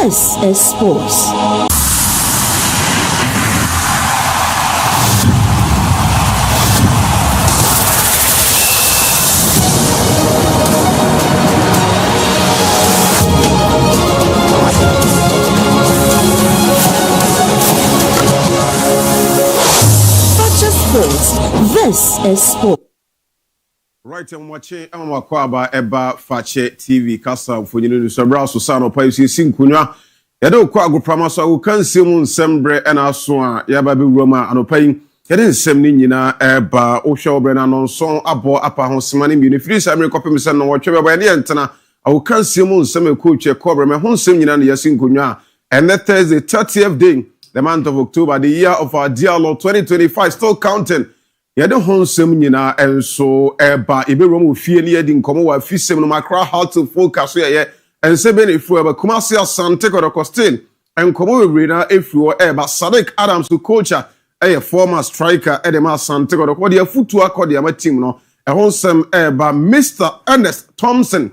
This is sports. This is sport. Right, I'm watching Amakwaba Eba Fakye TV Kasa for you so browse so sound of Sinkunya. Yado Kwago Pramaso, who can see Moon Sembre and Aswa, Yababi Roma, and Opaying. Yadin Semnina Eba, Osho Brennan on Song, Abo, Upper Honsmani, Unifris, I'm recopying San or whatever by the antenna. I will can see Moon Semi Coach, Cobra, my home Semina, Yasinkunya. And that Thursday, 30th day, the month of October, the year of our dear Lord 2025, still counting. Yada honsem nyina enso eba eberom ofie ne yadi nkomo wa fisem no makra how to focus ye ense be ne fu eba Kumasi Asante Kodokostin enkomo we na efu eba Sadiq Adams coacher former striker edema Asante Kodokwo de futu akodi ama team no honsem eba Mr. Ernest Thompson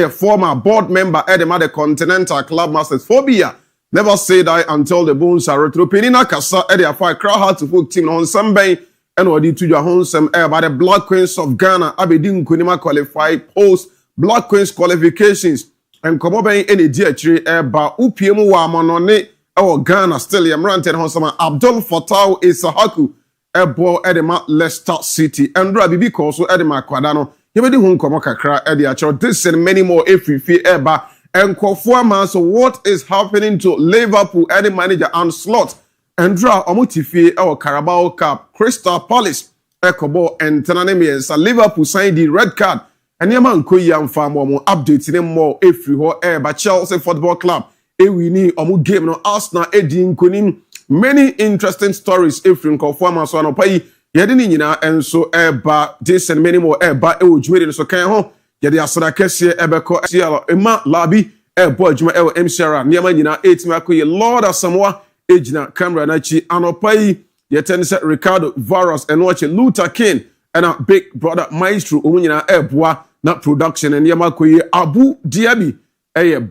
former board member edema the Continental Club Masters phobia never say die until the bones are retropinina kasa ede afa crowd how to folk team on Sunday. And what did to your home by the Black Queens of Ghana, Abedin Kunima qualified post Black Queens qualifications. And come over any DHR by UPM Wamanone or Ghana still Yamranted Honsama Abdul Fattah Isahaku Ebo Edema Leicester City and Rabibi Koso Edema Quadano. You may do Hunkomaka Ediacho. This and many more if you feel Eba and Kofuama. So what is happening to Liverpool any manager and slot? Andra Omutifi our Carabao Cup, Crystal Palace, Ekobo, and Tananemians, Liverpool signed the red card. And Yaman Koyam Farm more updates them more if you are by Chelsea Football Club. We need Omu game no Arsenal Edin Kunim. Many interesting stories if you call former so pay Yadinina and so Eba this and many more Eba Ujwin so can home. Yadi Asada Kessie Ebeko Cielo Emma Labi Ebo Juma El Mshara Yamanina 8 Makoye Lord of Samoa. Ejina camera nachi anopai yetense Ricardo Varos and watch Luther King and a big brother maestro umunyina ebwa na production and yamakoye ABOU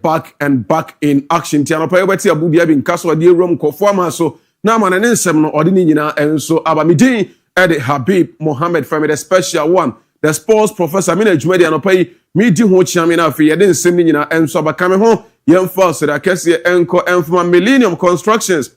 back and back in action ti anopai beti ABOU in kaso de rom ko forma so na man ne nsem no ode ni nyina enso abamidin ede Habib Mohammed from the special one the sports professor me na adwuma de anopai me di ho chiame na afi yede nsem ni nyina enso abakame ho Yemfa so da kese enko enfuma Millennium Constructions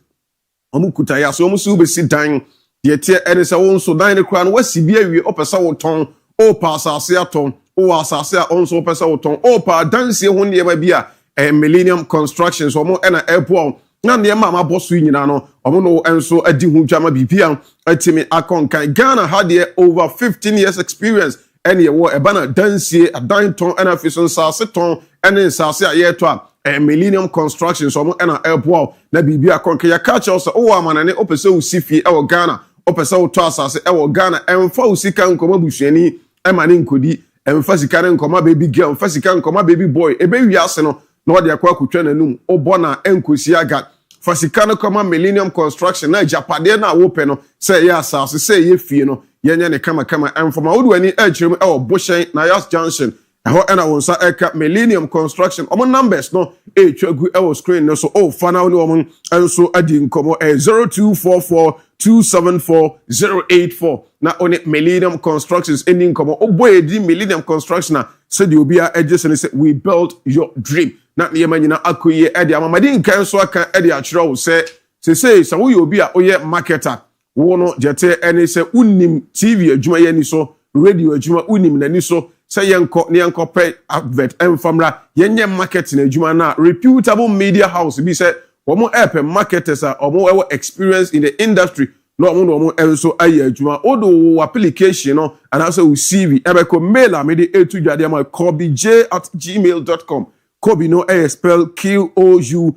omukuta ya so omusu be sit dan de tie ene se won so dan ne kra no wasi bia wie opesa woton o pa asase aton o asase a onso opesa woton o pa dansie ho ne ba bia Millennium Constructions omo ena airport na ne ma boso nyina no omo no enso adi hu dwama bibia atimi akonkan Ghana had over 15 years experience ene ye wo eba na dansie adan ton ena fison sase ton ene sase a ye to a Millennium Constructions omo ena airport na bibia konke ya catch us o amanane opese usifi e wo Ghana opese wo to asase e wo Ghana emfa usika nkoma busuani e mane nkodi emfa sika nkoma baby girl emfa sika nkoma baby boy ebe wiase no na wode akwa kutwa nanum obona enkosi aga fasika no koma Millennium Construction na japade na wo pe no say ya asase say ye fie no yenye ne kama emfa wodwani echirem e wo Boshen na Yas Junction ho ena wonsa eka Millennium Construction omo numbers no etwagu e wo screen no so o fa na wo omo enso adi nkomo 0244274084 na oni Millennium Constructions eni nkomo oboye di Millennium Construction na said you be a say we built your dream na ye manyina akoye e di amamadi nkan so aka e di akira wo say so wo obi a oye marketer wo no jete eni say unim TV adwuma ye ni so radio adwuma unim na ni so say yenko pay advert enfamra yenye marketing adwuma na reputable media house bi say omo help marketers are omo experience in the industry no omo enso aye adwuma odo application no and also CV ebeko mail am de etu dwade am kobij@gmail.com kobi no spell KOUBIJAY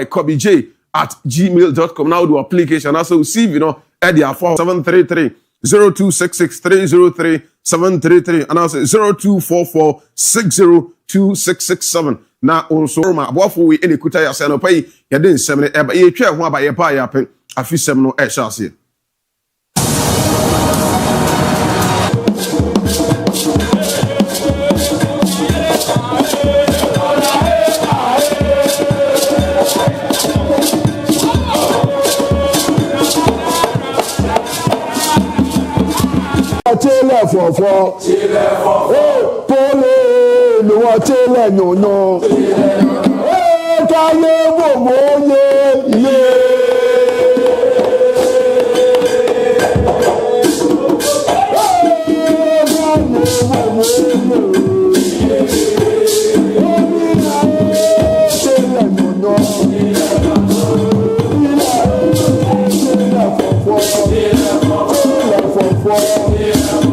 kobij@gmail.com now do application also CV no at the 733 0266303733 and also 0244602667 na onso ma abofo we ene kuta ya se no pai ya den semne eba ye twa ho aba ye pa ya pen afisem no e sha se fọ̀fọ̀ polo ni wọ́n tẹ́lẹ̀ yànnà káyé bòmọ́ yé.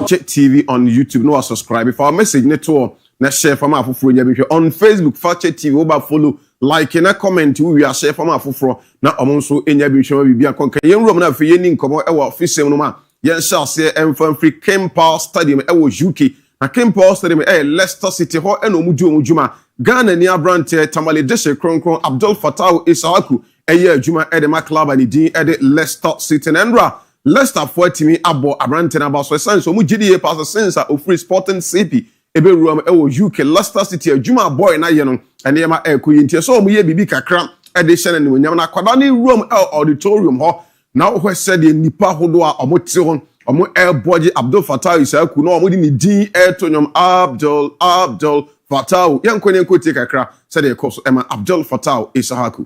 Fakye TV on YouTube. No, subscribe. If our message network, na share for my fufro nya on Facebook Fakye TV. Oba follow, like, and a comment. We are share for my fufro. Na omonso enya bi shema bibia konka. Yen room na fe yeni nkomo e wa office no ma. Yen shall say MON-FRI Kempa Stadium e wo UK. Na Kempa Stadium Leicester City ho e no mujuma. Ghana ni abrante Tamale Deshe Kronkron Abdul Fattah Isahaku eye adwuma e de ma club ani din e de Leicester City Nendra Leicester for timi abo abrante na ba so sense o mu gidi e pass sense o free sporting CP ebe ruam e wo UK Leicester City adwuma boy na ye no ene ma e ko yintie so o mu ye bibi kakra e de hye ne wonyam na kwada ni room auditorium ho na ho said de nipa hodo a omote ho omo e boji Abdul Fattah Isahaku no omo di ni din e to nyom Abdul Fattah yankone nkoti kakra said de course Emma Abdul Fattah Isahaku.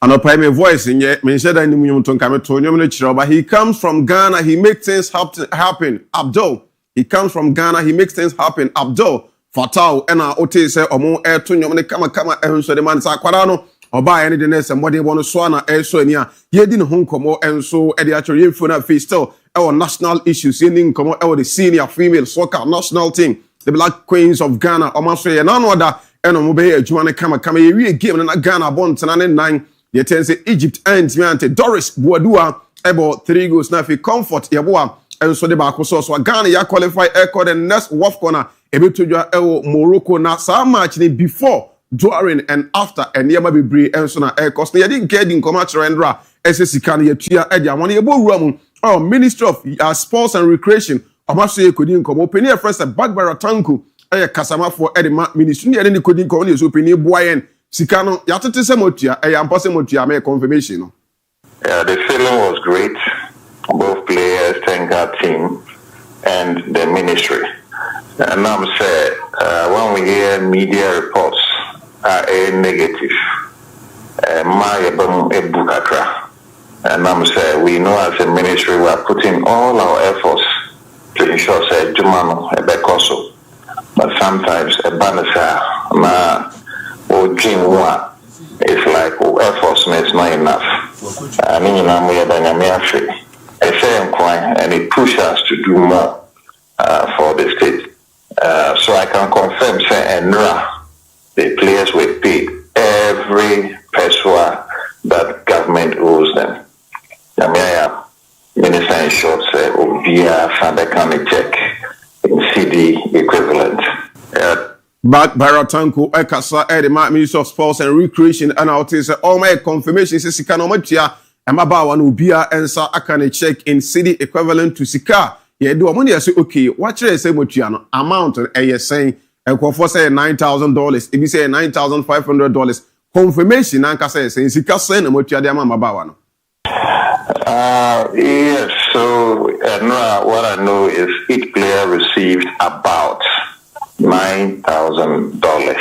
And I my voice in yet, me said I knew you to come to you, but he comes from Ghana, he makes things happen. Abdul, he comes from Ghana, he makes things happen. Abdul Fattah, and I ote say, Omo air to you, kama, and so the man Sakwarano, or buy any the next and what they want to swana air so near. Ye didn't home come and so at the actual info face still our national issues, in come out the senior female soccer national team, the Black Queens of Ghana, or Masray, and none other, and Omobe, Juana kama, you game and Ghana bonds and 9. The tense Egypt and Miante Doris Buadua about 3 goals now for comfort Yaboa and so the back so Ghana ya qualify echo the next WAF corner able to do Morocco now so much before during and after and near be bree and so na air cost they didn't get in commercial rendra SSC can ye tia edia one room oh Ministry of Sports and Recreation Omaso couldn't come open here first Bagbara Tanku Kasama for Edema Ministry and couldn't come is open Boyen Sikano, yatete se motia, yampase motia, me confirmation. Yeah, the feeling was great. Both players, thank our team, and the ministry. And I'm saying, when we hear media reports are negative, my bukakra. And I'm saying, we know as a ministry we are putting all our efforts to ensure say Jumano a bekoso. But sometimes a banasa na or dream one it's like efforts is not enough. I mean, and it pushes us to do more for the state. So I can confirm, say, NRA, the players were paid every peso that government owes them. Minister in short say, via Sunday County check in CD equivalent. Back Baratanko Ekasa Edema Minister of Sports and Recreation and I'll say all my confirmation says Sikanomatia and Mabawan Ubia and Sa Akane check in city equivalent to Sika. Yeah, do money say okay, what should I say Motiano amount and saying and for say $9,000, if you say $9,500 confirmation and Kasa saying Sika send a Motia de Mabawan. Yes, so what I know is each player received about $9,000.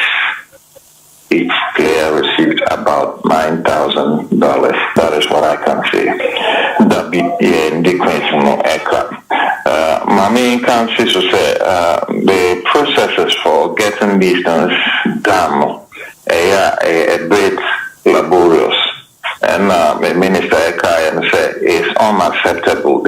Each player received about $9,000. That is what I can say. That be in the question of aircraft. My main country to say the processes for getting these things done a bit laborious. And the Minister Eka say it's unacceptable.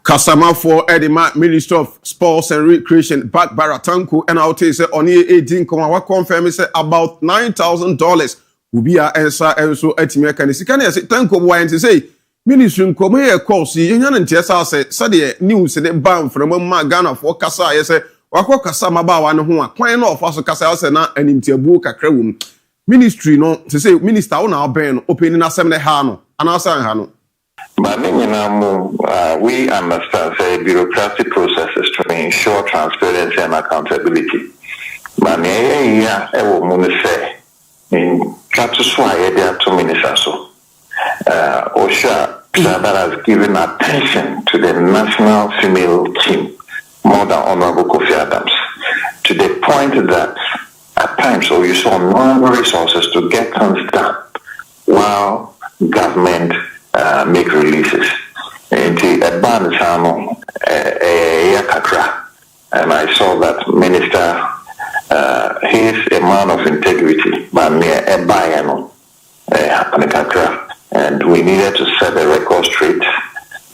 Kasama for Edema Minister of Sports and Recreation back Baratanko and I'll tell you say on here 18 what confirm say about $9,000 will be our answer and so etimeka ni sikani say tanko why and say ministry nkomo ye course ye nya ntia say de news ne ban from ma Ghana for kasa ye say wakọ kasa mabawa ne ho a kwan na ofa so kasa say na animtiabu kakra wom ministry no say minister wo na oben no opening asem ne ha no anasa ha no. But we understand say bureaucratic processes to ensure transparency and accountability. But say in there 2 minutes or so. OSHA that has given attention to the national female team more than Honorable Kofi Adams, to the point that at times you saw no resources to get things done while government make releases. And I saw that minister, he is a man of integrity, but near a biano, and we needed to set the record straight.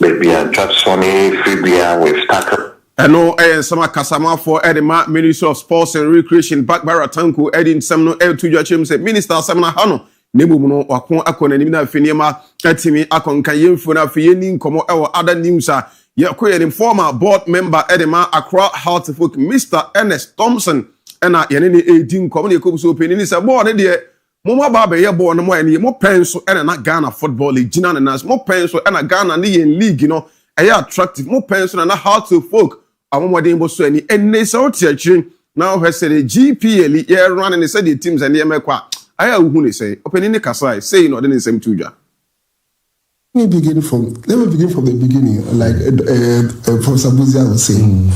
Maybe a Jacksoni, Fibia with tackle. I know some Kasama for Edema, Minister of Sports and Recreation, Bakbara Tanku, Edin Samno, El Tujachim, said Minister Samna Hano, Nebuno, Wakon Akon, and Nina Finema, Etimi, Akon Kayim Funa Fieni, Como, our other news are Yakoyan, former board member Edema, Accra, Hartford, Mr. Ernest Thompson, and Yanini 18 Community opinion is a board, dear. Mama Baba ye born no any more pencil and na Ghana football league Gina and as more pencil and a Ghana league you know attractive more pencil and how to folk amon dem so any enne so tiachin now he said the GPL ye run and said the teams and ye mekwa aya hu ne say opening kasai say no the same tuja. Let me begin from the beginning, like Professor Buzia was saying.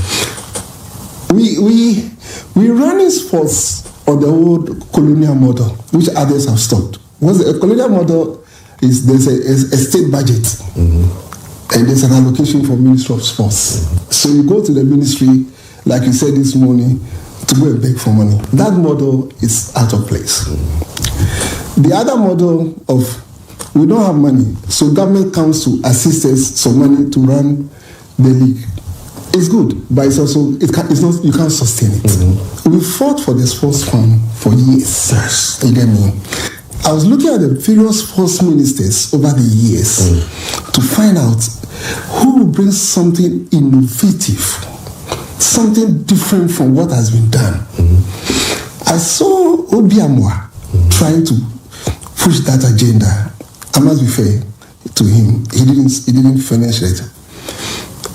We running sports on the old colonial model, which others have stopped. A colonial model is there's a state budget, and there's an allocation for Ministry of Sports. So you go to the ministry, like you said this morning, to go and beg for money. That model is out of place. The other model of we don't have money, so government comes to assist us some money to run the league. It's good, but it's also you can't sustain it. We fought for the sports fund for years. Yes. You get me? I was looking at the various sports ministers over the years to find out who will bring something innovative, something different from what has been done. I saw Obiamwa trying to push that agenda. I must be fair to him. He didn't finish it.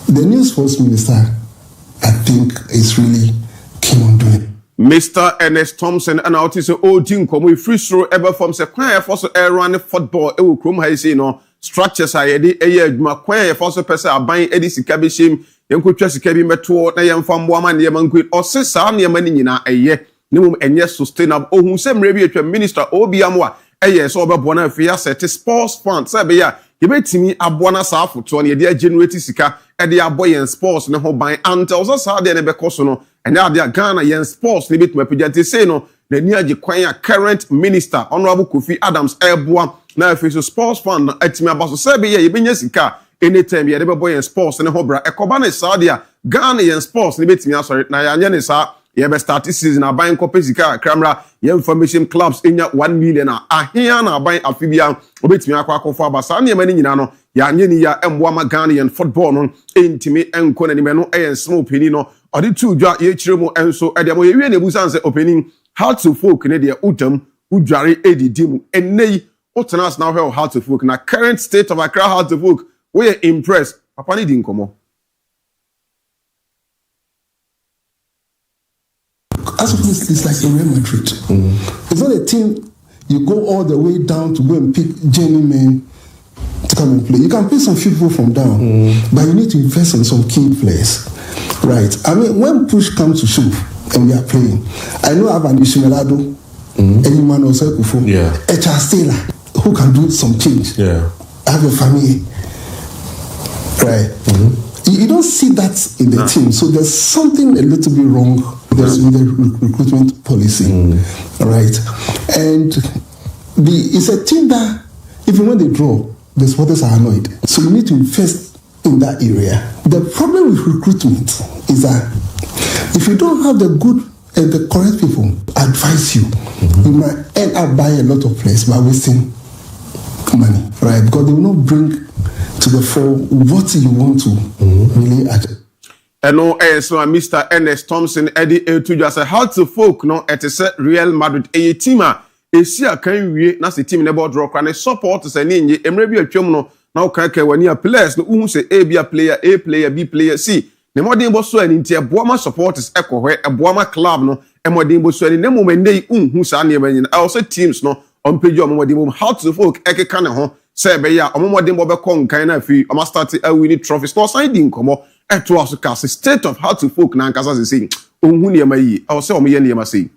The new sports minister, I think, is really keen on doing it. Mr. Ernest Thompson and out is old team come with free throw ever from se kwan for so air run football e wo krom ha say no structures are dey e adwuma kwan for so person aban edi sika be shim yenkotwa sika bi meto na yemfa mbo ama ne yemanku o se sa ne yemani nyina eye ne mum enye sustainable ohun se mre bi atwa minister Obiamwa eye so obebo na afia set sports fund say be ya yebetimi aboana sa afoto ne de generate sika e de aboyen sports ne ho ban until so sa de ne be koso no and now they are Ghana yen sports ni bit mapijante say no the near kwanya current minister Honorable Kofi Adams Eboa na official sports fund atimi abaso say be ye benya sika anytime ye de be boy sports ne ho bra ekoba ne sadia Ghana yen sports ni betimi asori na ya nya ne sa ye be start season aban ko pesika camera ye information clubs enya 1 million ahia na aban afibia obetimi akwa abasa na ye mani nyina no ya nya ni ya emboa ma Ghana yen football no entimi enko na ni me no yen small penny no odi tu dwa ye chiremu enso e de mo ye wie na ebusan se opening how to folk ne de udam udware edidim enei otenas now how to folk na current state of Accra how to folk we are impressed papa ni di nkomo. As of this, it's like a Real Madrid. It's not a team you go all the way down to go and pick journeymen to come and play. You can pick some people from down, but you need to invest in some key players. Right. I mean, when push comes to shove and we are playing, I know I have an Ishimelado, anyone else, a Chastela who can do some change. Yeah. I have a family. Right. You don't see that in the team. So there's something a little bit wrong with the recruitment policy. Right. And it's a team that even when they draw, the supporters are annoyed. So we need to invest in that area. The problem with recruitment is that if you don't have the good and the correct people advise you, you might end up buying a lot of players by wasting money, right? Because they will not bring to the fore what you want to really achieve. And no, so Mr. Ernest Thompson, Eddie to just how to folk no at a Real Madrid a team a see a can we na the team in about rock and support is an inji emrebi a chumno now can when you players no say A player B player C. Ne modern bosso and into a Boama supporters echo where a Boama club no and modern bosso and nemo when they who's an also teams no on page of modern how to folk eke can ho say be ya omo modern bobe con kind of free or start a winning trophies no signing come to also cast a state of how to folk na nkasa se say ohun niam yi I say omo ye niam say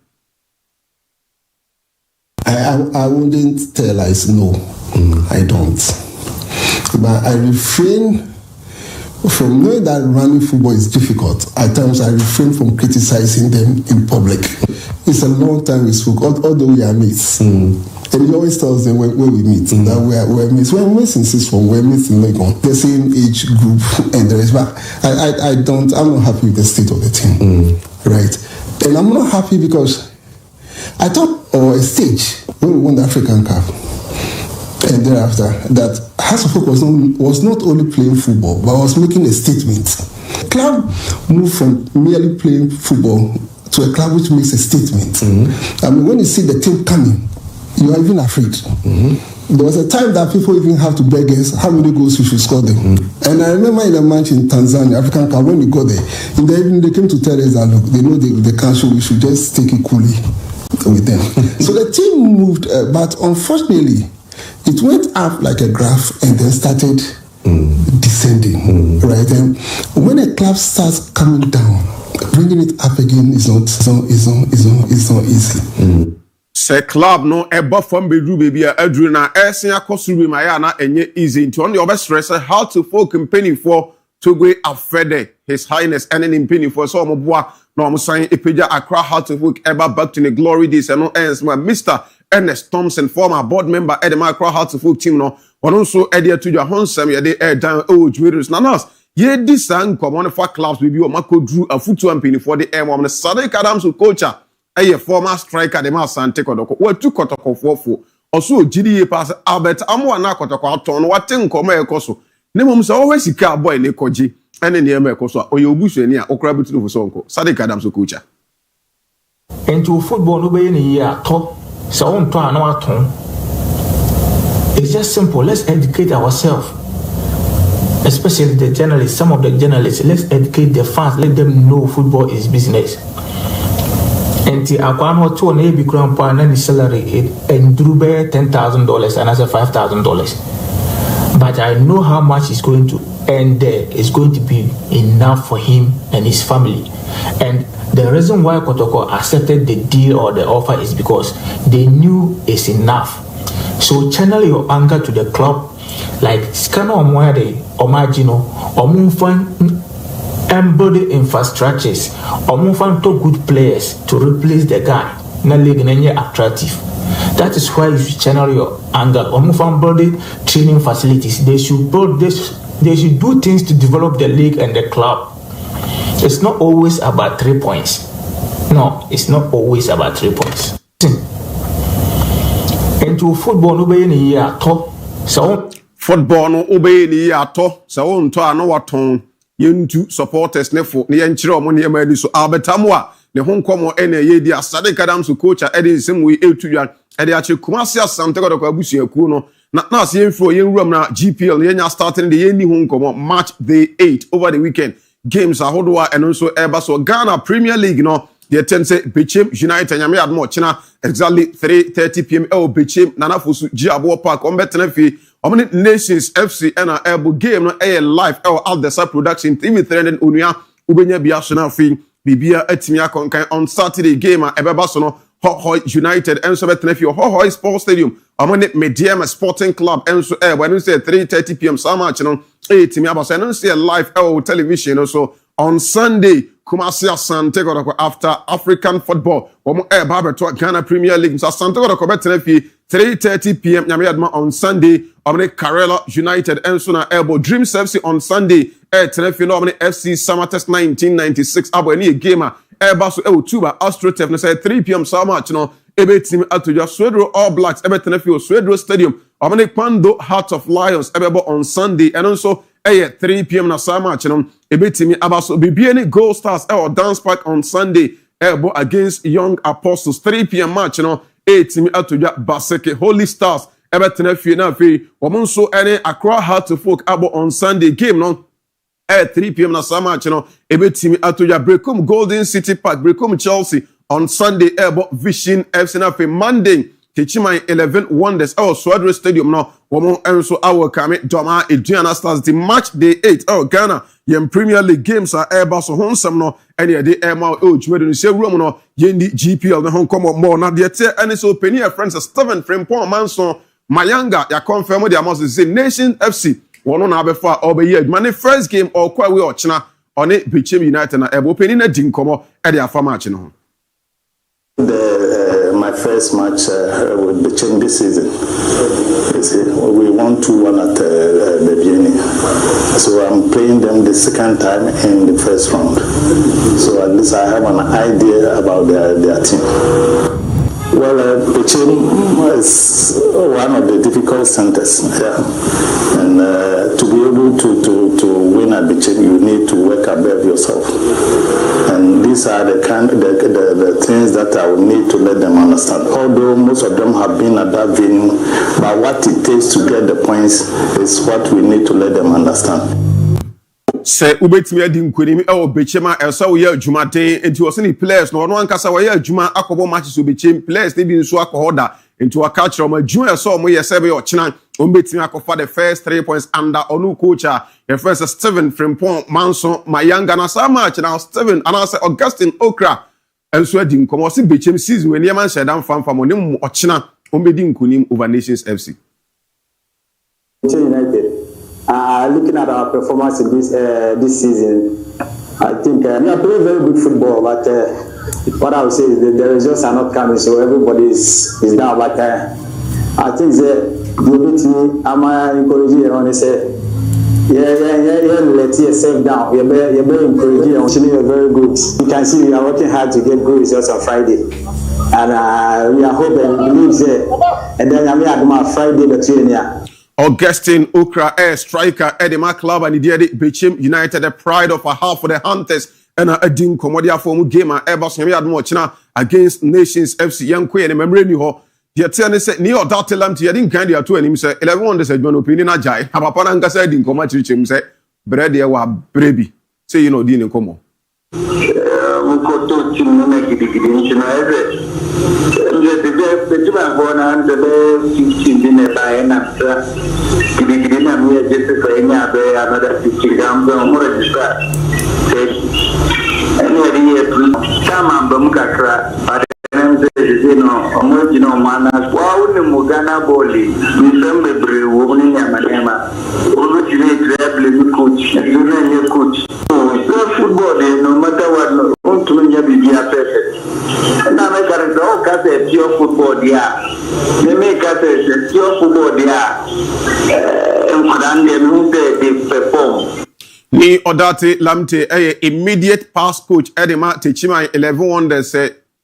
I wouldn't tell lies, no, I don't. But I refrain from knowing that running football is difficult. At times I refrain from criticizing them in public. It's a long time we spoke, although we are mates. And he always tells them when we meet that we're mates. We're mates in sixth form, we're mates in Lagos, the same age group and the rest. But I'm not happy with the state of the team. Right? And I'm not happy because I thought a stage when we won the African Cup and thereafter that House of Folk was not only playing football but was making a statement. The club moved from merely playing football to a club which makes a statement. I mean, when you see the team coming, you are even afraid. There was a time that people even have to beg us how many goals we should score them. And I remember in a match in Tanzania, African Cup, when we got there, in the evening they came to tell us that look, they know they can't show, we should just take it coolly with them. So the team moved, but unfortunately, it went up like a graph and then started descending. Right? And when a club starts coming down, bringing it up again is not easy. Say club no eba from bedru baby adru na esen akosuru maya na enye easy into on the other stress how to folk company for to go afede his highness and an penny for so moboa no am sign epeja Accra how to folk eba back to the glory days and no ends Mr. Ernest Thompson former board member at the Accra how to folk team no one so edia to your honsam ya dey down jewelers na nas ye this and come on for clubs we be o mako drew a foot and penny for the M on the Sadiq Adams coacher a former striker the man Sante Kodoko. What two Kotoko for also GDA pass Albert Amo na Kotoko aton what ten come ekoso. Nemum so always see car boy ne koji and in the Americoso or your bush near Okrabitu for Sonko. Sadiq Adams coacher. Into football no be any year top so on to no aton. It's just simple. Let's educate ourselves. Especially the journalists, some of the journalists, let's educate the fans, let them know football is business. And the Aquan to an AB Crown Pan and salary and drew bear $10,000 and as a $5,000. But I know how much is going to end there is going to be enough for him and his family. And the reason why Kotoko accepted the deal or the offer is because they knew it's enough. So channel your anger to the club, like scanner or Moade or Magino or Moonfan. And building infrastructures or move on to good players to replace the guy. Na league attractive. That is why you should channel your anger or move on building training facilities. They should build this. They should do things to develop the league and the club. It's not always about 3 points. No, it's not always about 3 points. Into football, no be any year top. So football no obey ni ato. So on to ano waton. Yentu supporters nefo ne yenkyere omo ne yema adi so Albert Amo ne honkomo ene ye dia Sadiq Adams coacher edi nsem we etudwan edi ache Kumasi Asante Kodoko abusuaku no na ase yenfro yenwuram na GPL ne yenya starting the yenni honkomo match day 8 over the weekend games ahodoa and also eba so Ghana Premier League no the tense Bechem United nyame admo china exactly 3:30 p.m. Bechem nanafosu Giabo Park ombetena fi Omni Nations FC and ABOU game no live out the side production TV3 and Unia ubenya biashona fi bibia atimia konkan on Saturday game ebeba so no Ho United and so betena fi Ho Sports Stadium Omni Medium Sporting Club and so when we say 3:30 p.m. some match no timia ba so no say live television so on Sunday Kumasi Asante Kodoko after African football Babeto Ghana Premier League so Asante Kodoko betena fi 3:30 p.m. Nyamiadma on Sunday. Omni Karela United and Suna ABOU Dreams FC on Sunday. Tenefino Omni FC Samates 1996. Abo any gamer. Basu Tuba AstroTurf. No say 3 p.m. Sama. No ebe team atuja Swedro All Blacks. Ebe Tenefio Swedro Stadium Omane Kwando Heart of Lions ebebo on Sunday and also 3 p.m. na saa match no ebetimi abaso bibiani Gold Stars or Dance Park on Sunday ebo against Young Apostles 3 p.m. match no etimi atoja Baseke Holy Stars ebetena fie na fe omonso ene Accra Heart of Folk abo on Sunday game no 3 p.m. na saa match no ebetimi atoja Brekum Golden City Park Brekum Chelsea on Sunday ebo Vision FC na fe Monday Techimai 11 Wonders Swadre Stadium no womo enso awo kame Doma Eduana Stars the match day 8 Ghana yem Premier League games are eba so honsam no ene de ema jmedu se room no yendi GPL no hon come more na de te ene so penny friends Steven Frimpong Manson Mayanga ya confirm the amount say Nation FC wono na abefa obeyi adwuma first game or kwa we ochina one Bechem United na ebo penny na dinkomo e de afa match no my first match with Bechem this season. You see, we won 2-1 at the beginning. So I'm playing them the second time in the first round. So at least I have an idea about their team. Well, Bechem is one of the difficult centers. Yeah. And to be able to win at Bechem, you need to work above yourself. And these are the things that I will need to let them understand. Although most of them have been at that venue, but what it takes to get the points is what we need to let them understand. Say ubetimi adi nkwani Bechem elsa wo ye adwuma den enti wo se ni players no no ankasa wo ye adwuma akobo matches Bechem players ne bi nso akohoda enti wa catch ro ma adwuma elsa mo ye sebe yo chena betimi akofa the first 3 points under onu coach the first Steven Frimpong Manson Mayanga na sa match now Steven and I say Augustine Okra elso adi nkomo se Bechem season we man shedan famfam oni mo ochena ombedi nkunim over Nations FC United. Looking at our performance in this season, I think we are playing very good football, but what I would say is the results are not coming, so everybody is down. But I think the I'm encouraging you and say, let yourself down. You're very encouraging. You're very good. You can see we are working hard to get good results on Friday, and we are hoping and believe and then I'm here Friday between here. Augustine Okra striker Edema Club and the Bechem United the pride of a half for the Hunters and a din comodia form game and Airbus China against Nations FC young queen and memory new ho the attorney said Neo Datelam to Yadin Candy to him say 11 wonders said one opinion ajay have a pananga said in coma to him say bread there were baby say you know din como football, no matter what, pure football they make us pure football they perform. Ni Odate Lamte immediate pass coach Edema Techimai 11 Wonders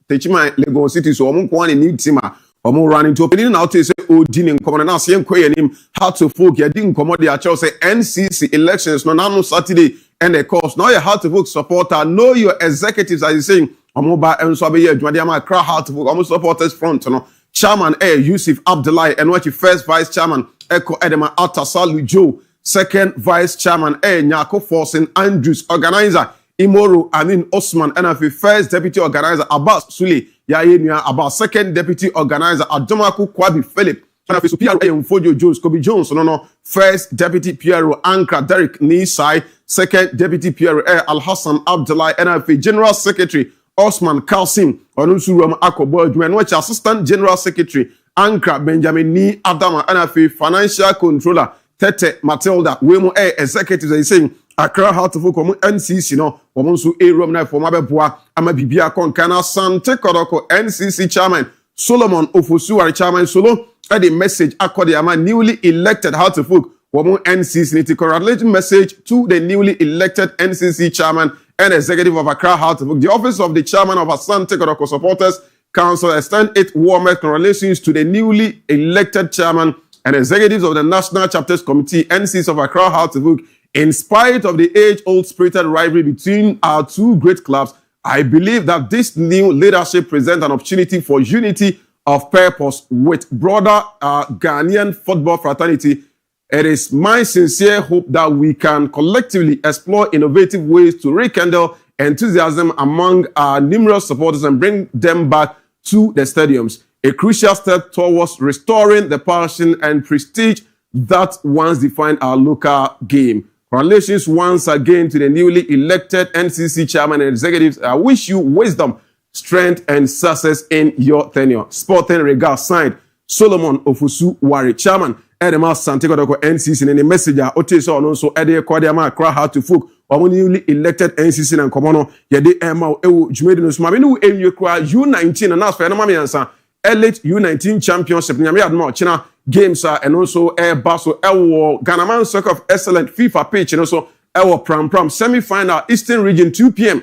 Techimai Lagos City so omo kwani ni tima omo running to opening now to say odin in common na say enkoye nim how to folk ya din common dey actually say NCC elections no now Saturday and the course now you how to folk supporter know your executives as you saying omo ba enso abe ye adwade am Accra how to folk omo supporters front no chairman Yusuf Abdullahi and what your first vice chairman Eko Edema Atasalu Joe second vice chairman Nyako Forcing Andrews organizer Imoro Amin Osman NFA first deputy organizer Abbas Sule Yayenua Abbas second deputy organizer Adomaku Kwabi Philip NFA Superior Mfojo Jones Kobe Jones no first deputy Piero Ankra Derek Nisai second deputy Piero Al Hassan Abdullah NFA general secretary Osman Kalsim Onusurum Akobo Adwuma which assistant general secretary Ankra Benjamin Ni Adama NFA financial controller Tete Matilda Wemo executives are saying Accra how to folk NCC no womonso room na for mabeboa ama bibia konkana Sante Kodoko NCC chairman Solomon Ofosuwari chairman Solo the message according ama newly elected how to folk womon NCC niti congratulating message to the newly elected NCC chairman and executive of Accra how to folk the office of the chairman of Sante Kodoko supporters council extend its warmest congratulations to the newly elected chairman and executives of the National Chapters Committee, NCs of Accra Hearts of Oak, in spite of the age-old spirited rivalry between our two great clubs, I believe that this new leadership presents an opportunity for unity of purpose with broader Ghanaian football fraternity. It is my sincere hope that we can collectively explore innovative ways to rekindle enthusiasm among our numerous supporters and bring them back to the stadiums. A crucial step towards restoring the passion and prestige that once defined our local game. Congratulations once again to the newly elected NCC chairman and executives. I wish you wisdom, strength, and success in your tenure. Sporting regards, signed Solomon Ofusu Wari, chairman. Edema Santiago Doko NCC in the messenger. Oteso also Ede Kwadiama Accra Hearts of Oak. Or newly elected NCC and Komono. Yede MOU Jumedi Nusma. Minu Enyekwa U19 and as for Enamami Ansa. Elite U19 Championship. Nyame Admo China games and also ABOU Ewo Ghana Circle of Excellent FIFA pitch and also Ewo Pram semi-final Eastern Region 2 p.m.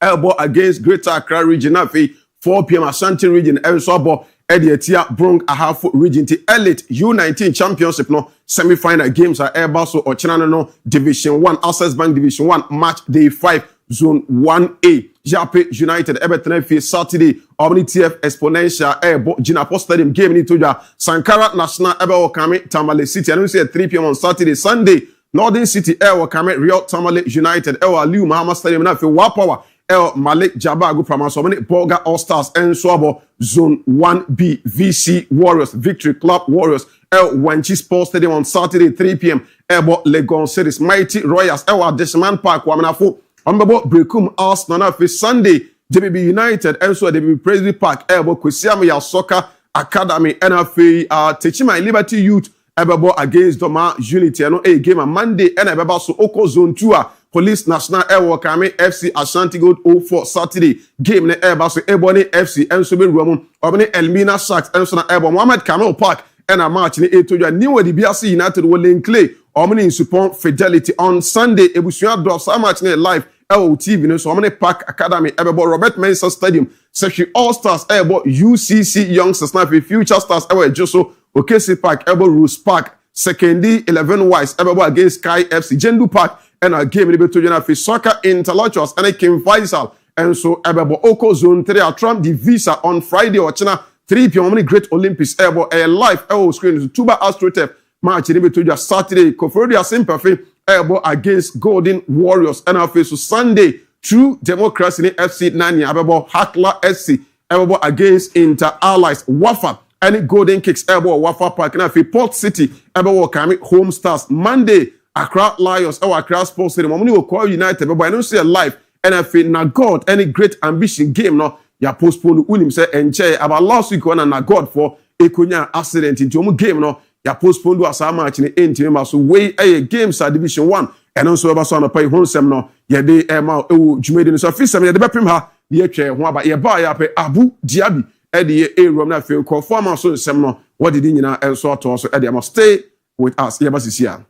Elbow against Greater Accra Region 4 p.m. Ashanti Region Elsobo Edietia Brong Ahafo Region Elite U19 Championship no semi-final games are ABOU or China no Division 1 Access Bank Division 1 match day 5 Zone 1A. Jape United Everton Saturday Omni TF Exponential Airbo Jinapo Stadium game in Itoja Sankara National Wakame Tamale City. I don't say at 3 p.m. on Saturday. Sunday Northern City Wakame Real Tamale United Aliu Mahama Stadium na fi Wapawa Malik Jabagu Pramasomani Boga All Stars and Swabo Zone 1B VC Warriors Victory Club Warriors Wanchi Sports Stadium on Saturday 3 p.m. Airbo Legon Cities Mighty Royals Deshaman Park Wamanafu Ombabo Brekum Arsenal na fi Sunday DIABY United and so DIABY Presley Park Ebo Kwesiama ya Soccer Academy NFA Techima Liberty Youth Ebebo against Doma Unity no a game on Monday and Ebeba so Oko Zone 2 Police National Wakame FC Ashanti Gold 04 Saturday game ne Eba so Ebony FC and so be Roman Obani Elmina Sharks and so na Ebo Mohammed Kamel Park and a match ne Etoja New the BRC United will link clay Omni in support Fidelity on Sunday Ebusuya drops a match ne live TV no so many Park Academy Ebebo Robert Mensah Stadium Section All Stars Ebo UCC Youngsters na Future Stars Ebo Joso Okesi Park Ebo Rose Park Secondary 11 Wise Ebebo against Sky FC Jendu Park and a game in the Soccer Intellectuals and a Kim Faisal and so Ebebo Oko Zone 3 Trump the visa on Friday or China 3 p.m. Many Great Olympics Ebo a live Ebo screen Tuba AstroTurf match in the Saturday Koforia Sympathy Ebo against Golden Warriors and our face Sunday True Democracy FC Nanya Ebo Hakla SC Ebo against Inter Allies Wafa and Golden Kicks Ebo Wafa Park and Port City Ebo Kami Home Stars Monday Accra Lions Ebo Accra Sports Stadium Omni Okwa United Ebo I don't see a live NFA na God any great ambition game no ya postpone unim say enche about last week when na God for Ekonya accident into omu game no ya postpone do asa match ni enti so way games are Division 1 and also eba so na pay honsem no ye de MOU Jumedi no so fisem ye de bepem ha ye twe ho aba ye ba ya pe ABOU DIABY e de e room na fe conform so nsem no what did nyina so ato so e de must stay with us ye ba sisia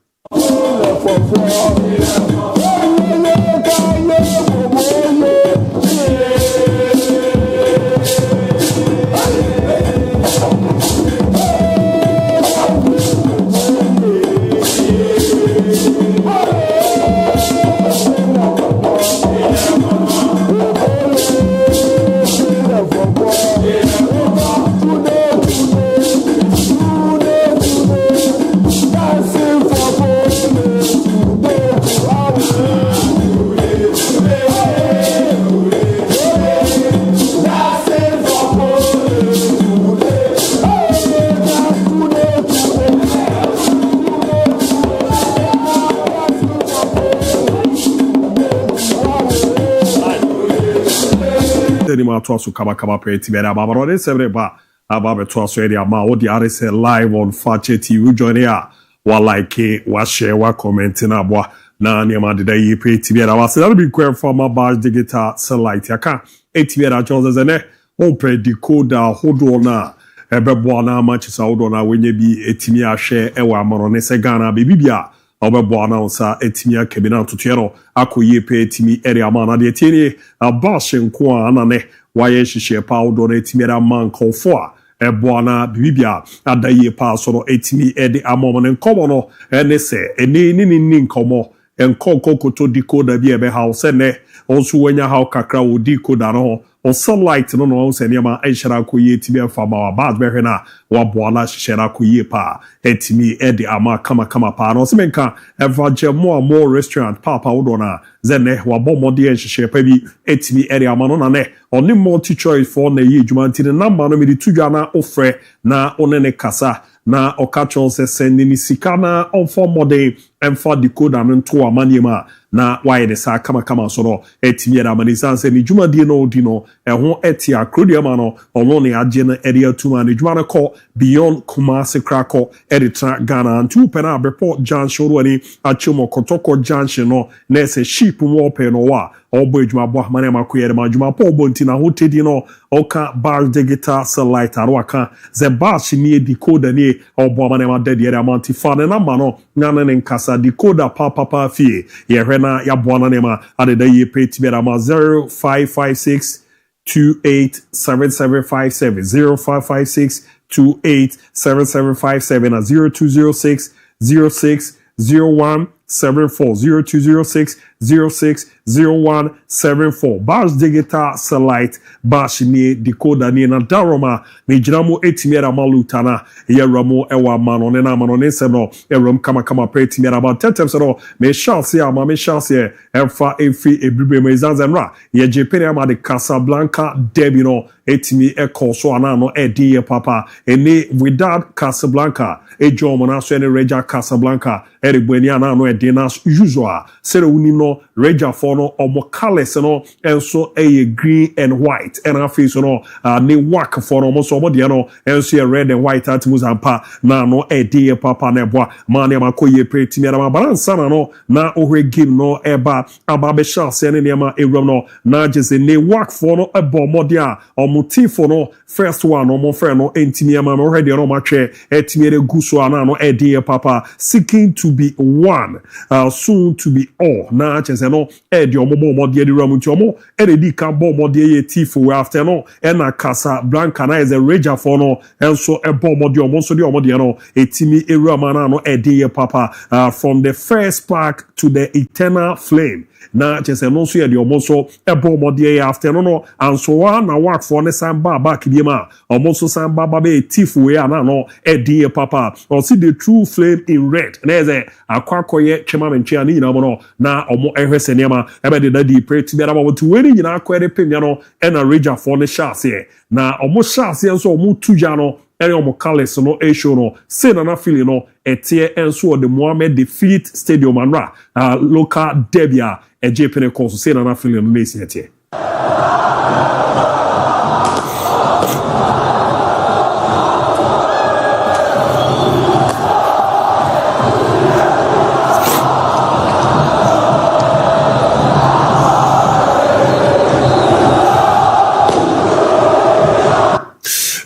to so kaba pretty better about this every bar about to us area ma what the RSL live on Fakye TV join here wa like wa share wa comment na boa na niam de dey pretty better was that be queer for my badge digital satellite aka etibera Jones ne on pre decoder hold on ebebo na Manchester hold on wenye bi etimi ahwe e wa amoro ne se Ghana be bibia obebo announcer etimi akebina totiero akoye pe etimi area ma na de tieni abashe nko anane waye hihye pa hold on etimi era man call for eboana bibia adaye pa so no etimi ede amom ne nkomo no ene se eni ni nkomo enkonko koto decoder bi ebe ha se ne onso wanya ha kakra wo decoder no on sunlight no no se ne ma enhira koye etimi afama wa bad behwe na wa boana hira koye pa etimi ede ama kama pa no se menka evaje more restaurant papa wodona zene wa bomode enhye pa bi etimi ede ama no na ne oni multi choice for na ye djuma ntine namba no me di tudwa na ofre na onene kasa na okachon se send ni sika na onfo mode emfa decoder no to amaniema na why de sa kama so no etimi ede ama ni sanse ni djuma die no di no eho eti akrodia ma no ono ne agye na area tuma ni djuma no call beyond Kumasi Krako editor Ghana antu pena report junction wani achomo kotoko junction no na se ship mo pe no wa obo edjuma bo amane makoyere ma djuma po bonti na hotedi no oka bar digital satellite arwaka ze bash ni decoder ni obo amane ma de ere amanti fa na ma no nyane ne nkasa decoder papa fie ye hwena ya boana ne ma adeda ye peti bera ma 0556 287757 0556 287757 and 0206 06 01 74 0206 06 0174 Bars Digital Satellite Bash ni decoder ni na daroma ni jinamo etimiera malutana ye ramo ewa mano ne na mano ne se no erom kama pre etimiera ba tetem se no me chance ya ma me chance emfa efi ebribe me zanzenra ye jepene ama de Casablanca derby no etimi ekoso ana no edi papa eni without Casablanca ejomo na so ene Reja Casablanca eribweni ana no edi na usual sere uni no Reja for no omo colors no enso a green and white and afis no ne work for no so mo de no enso a red and white at muzampa na no edi papa na boa ma ne makoye pretimi na balance na no na ohwe game no eba ababe chance ne ne ma ewrom no na jese ne work for no ebo mode a omuti for no first one omo frɛ no entimi ma no ready no matwe etimi re guso ana no edi papa seeking to be one soon to be all na jese no edi omo mode di ramuti omo edi ka mode ye tifo after no na Casablanca na is a Reja for no enso ebo mode omo so di omo de no etimi ewrama na no edi papa from the first spark to the eternal flame na chese no so ye de omo so ebo mode ye after no anso wa na work for ne samba back bi ma omo so samba ba be tifo we na no edi papa or see the true flame in red na is akwakoye twema menchia ni nyina no na omo ehwese nema ebe de di pretty bia ba to we ni nyina akwere pemia no na Reja for ne chance na omo chance enso omo tuja no ere omo colors no show no say na feeling no etie enso the Mohammed Defeat Stadium anra local derby a ejepene course say na feeling no nesi etie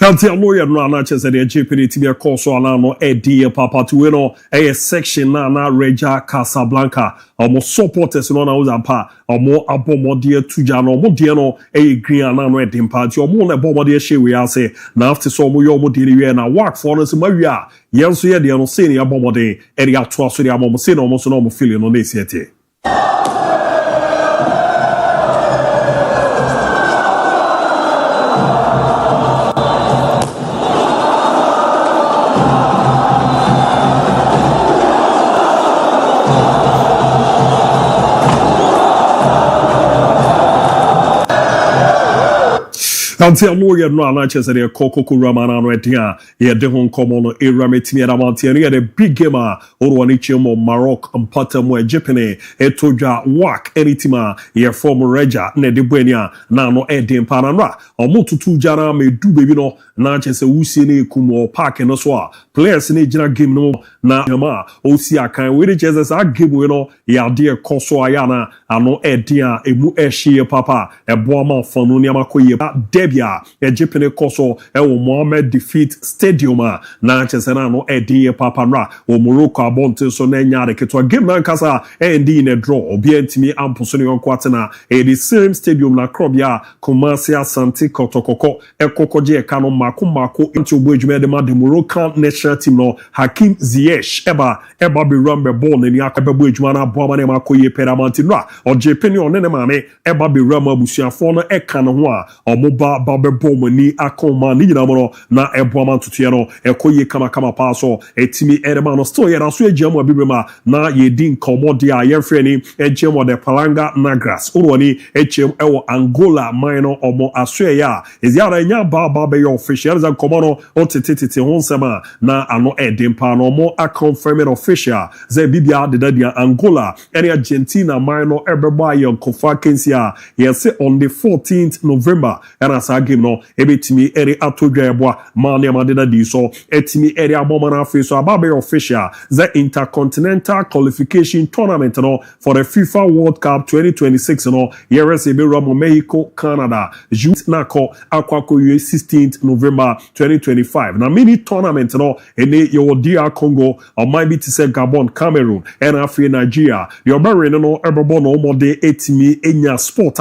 Anti lawyer no na chese de JPD tibia course ana no edi papa to we no section na Reja Casablanca omo supporters no na uzampa omo abomode tuja no omo de no green ana no edi party omo na abomode she we ase na after so omo yo omo de we na work for no se mawia yenso ye de no se ni abomode edi ato aso de omo se no omo so no omo feel no na esiete Anti lawyer no na chese de kokoko ramana no etia ye de hon komo no erametimi era mantie no ye the big game oro ni chemo Maroc mpata mo ejepene etodwa wak eritima ye form Reja na de buania na no edin pananra omututu jara me du baby no na chese wusie na ekumo park no so a players na gina game no na ma osi akan we de chese sa game we no ya de koso aya na ano edin emu ehye papa ebo ma fanu ni amakoye Debia ejipene koso ewo Mohammed Defeat Stadium na chesena no edi papara o Morocco abonte so na nya de ketwa game na kasa endi na draw obi antimi amposo ne yonko the same stadium na Krobia Kumasi Asante Kotokoko ekokoje eka no mako into Bridgman the Moroccan national team no Hakim Ziyech eba be rumbe ball ni akaba Bridgman aboama ne makoye peramanti no or jepeni on ne maame eba be rama busuafo no eka no ho a omoba ba be ball mani akoma ni nyina mo no na eboama ntoto no ekoye kama pa so etimi edema no still yera so agiamu abibrema na yedi nkomode a yefre ni egiamu de Palanga Nagras uroni echem ewo Angola minor omo asue ya eziara nya ba be your official za nkomo no tete honsema na ano edempa no mo a confirmed official ze bibia de Angola and Argentina minor ebeba yon kofa kensia yes on the 14th November and as a game no ebetimi ere atodwa eboa mane amadeda di so etimi ere aboma na afi so ababe official the Intercontinental Qualification Tournament no for the FIFA World Cup 2026 no yeres ebe Ramo Mexico Canada June nako akwako 16th November 2025 na mini tournament no ene yo DR Congo or might be to say Gabon Cameroon and Africa Nigeria the obere no ebebo no mode etimi enya sport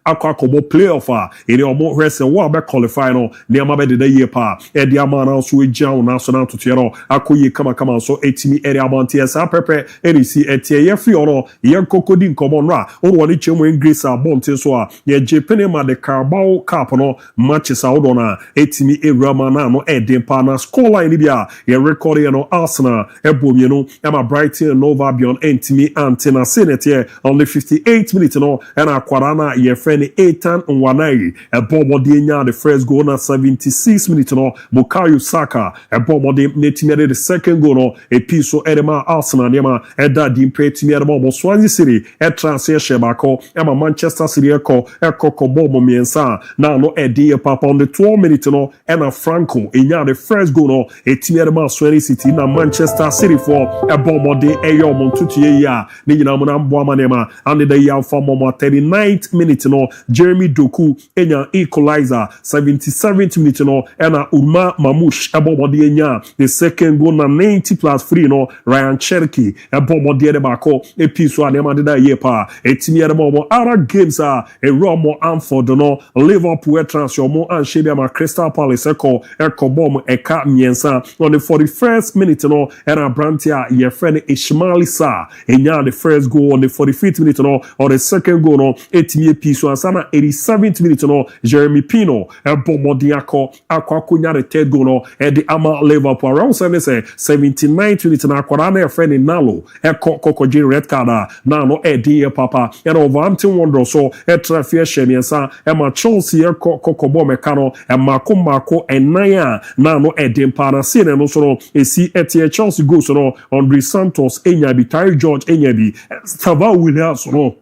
akwako bo playoff ene omo rese wo be qualify no ne amabe de ye pa e dia mana so ejian na so na totiero akoye kama so etimi area abanti esa pepe erisi etie ye free ono ye kokodi nkomo no a wo ni chemu English abonti so a ye jepene ma de Carabao Cup no matches a wo na etimi erama na no edempa na scoreline bia ye record ye no Arsenal ebomie no ema Brighton and Hove Albion entimi antina senete on the 58 minutes no and akwara na ye feni Ethan Nwanai ebobo de nya the first goal na 76 minutes no Bukayo Saka ebobo de netimi the second goal no episo edema Arsenal nema eda di impretimi edema Swansea City transfer shebako ema Manchester City eko bobo miensa na no edi papa on the 12 minutes no ena Franco enya the first goal no etimi edema Swansea City na Manchester City for ebobo de eyo montutu ye ya ni nyina mo na mbo amanema and the ya for mo 39th minute no Jeremy Doku enya equalizer 77th minute no ena Uma Mamush ebobo de enya the second goal na 90+3 no Ryan Cherky ebobo de bako episo anema de da ye pa etimi edemo ara games a Romo Amford no Liverpool transfer mo anshebia ma Crystal Palace eko bom eka miensa on the 41st minute no era Brantia ye friend Ishmael Sa enya the first goal on the 45th minute no or the second goal no etimi episo ansana 87th minute no Jeremy Pino ebobo de akwakonya the third goal no e the ama Liverpool around 79th minute na akwara na friend Nalo kokoji red card na no edi papa and Wolverhampton Wanderers so trafia shemiensa ema Chelsea kokobo mekano mako enaya na no edimpa na sine no so esi etie Chelsea goes no Andre Santos enyabi Ty George enyabi Stava Williams no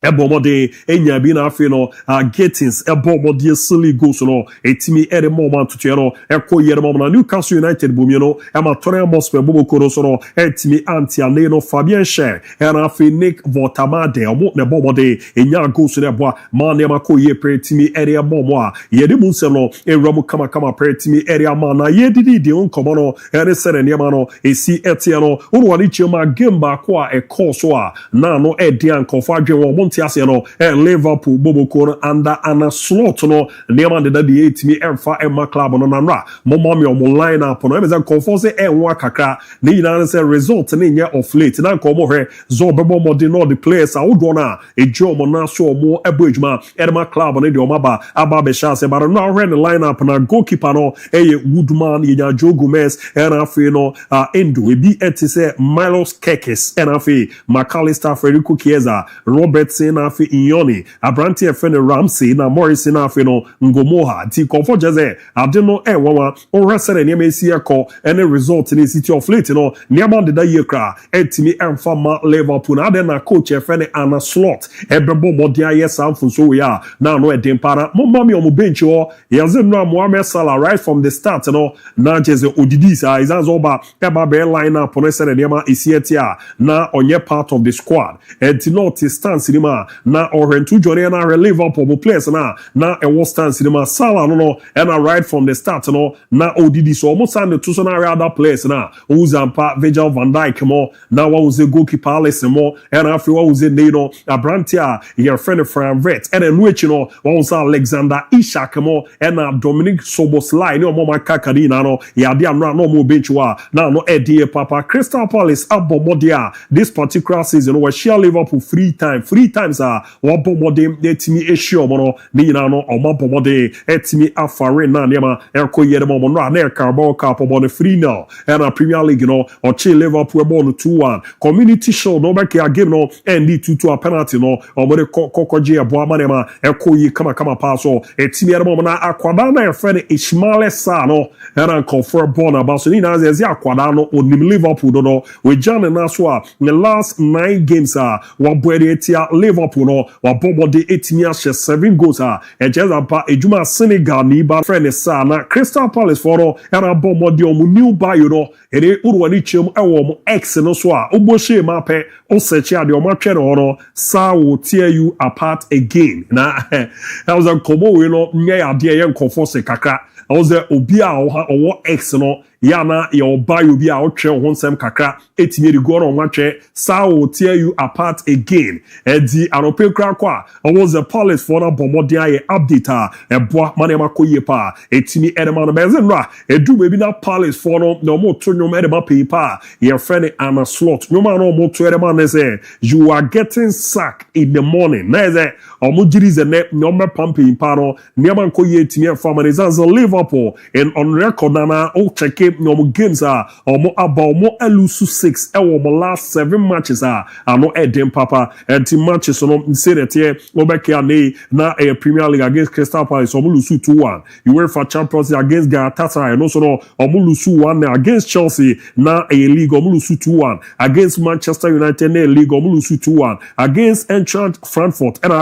ebomode enyabi na afi no Gettins ebomode silly goes no etimi ere moment to no ekoyere mom na Newcastle United bomie no ema Tottenham Hotspur bobokoro so no etimi anti no Fabien Cher era afi Nick Votamade omo ne bomode enya goes ne boa man ema koye pretimi ere momo a yede munse no eramu kama pretimi ere man na yedidi de onkomo no ere sere ne ma no esi etie no woni chema game ba ko a ekoso a na no edi ankofa adwe Tiase no Liverpool bobokoro under ana slot no neema de da etimi emfa emma club no nanra momami o line up no emeza confuse enwa kakra ne yina say result ne nye of late na nko mo hwe zo bebo mode no the players a wodo na ejo mo na so mo eboejuma emma club no de o maba aba be chance but no hwe ne line up na goalkeeper no eye Woodman yenya Joe Gomez era afi no endo ebi etise Milos Kekes era afi McAllister Federico Chiesa Robert na afi Inyoni Abranti efene Ramsey na Morrison na afi no Ngomoha ti comfort jeze ade no enwa onresere ne mesi ekọ ene result ni City of late no niam de da ye kra etimi emfa ma Liverpool na ade na coach efene ana slot ebebo modia yes amfo so we are na no edempara momami omo bench ho yaze no Mohamed Salah right from the start no na jeze odidi sa izazo ba eba be line up no sere niam esietia na onye part of the squad enti not stance ni cinema na Orentu Johnny na Liverpool players na e was stand cinema Salah no and right from the start no na odidi so almost and the two so na other players na Uzampa Virgil van Dijk mo na one was a goalkeeper Alex mo and after one was a Nino Abrantia your friend Fran Vet and then which one was Alexander Isak mo and Dominic Soboslai no more Kakadina no ya dia no more bench wa now no Eddie Papa Crystal Palace abomodia this particular season we share Liverpool three times one bomode etimi issue mo ni na no omabomode etimi afare na nema enkoye mo no na Carabao Cup on the 3-0 and a Premier League no or che Liverpool born 2-1 community show no back game no and 2-2 a penalty no omode kokoje aboama nema enkoye kama pass so etimi mo na akwada na friend Ismail Sa no and confirm born about so ni na ze akwada no onim Liverpool no we John and Naswa in the last 9 games wabwede etia Liverpool no wabomode etimi ashe 7 goals and just about ejuma Senegal ni ba friend Sa na Crystal Palace for no and abomode omu new buy no ere urwani chem ewo mu X no so oboshe mape o search ade o matwe no Sa will tear you apart again na that was a komo we no nya ade ye nkofo kakra I was there obi a o X no yana your buy will be out trail one sem kakra etimi de go on matwe Sa will tear you apart again edi anope krakwa I was the Palace for na bomode aye update eboa manema koye pa etimi edema no bezenra edu bebi na Palace for no mo to nyom edema paper your friend Anna Slot nyoma no mo to edema ne say you are getting sacked in the morning na say omujiri ze ne nyoma pumping pa no nyama koye etimi farmers Liverpool and on record na o check no games omo about mo elusu 6 mo last 7 matches ano edem papa and team matches no say that here obeke ane na a Premier League against Crystal Palace omo lusu 2-1 UEFA Champions League against Galatasaray and also no omo lusu 1 against Chelsea na a league omo lusu 2-1 against Manchester United na league omo lusu 2-1 against Eintracht Frankfurt and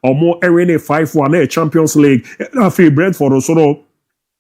omo erene 5-1 na Champions League na Brentford also no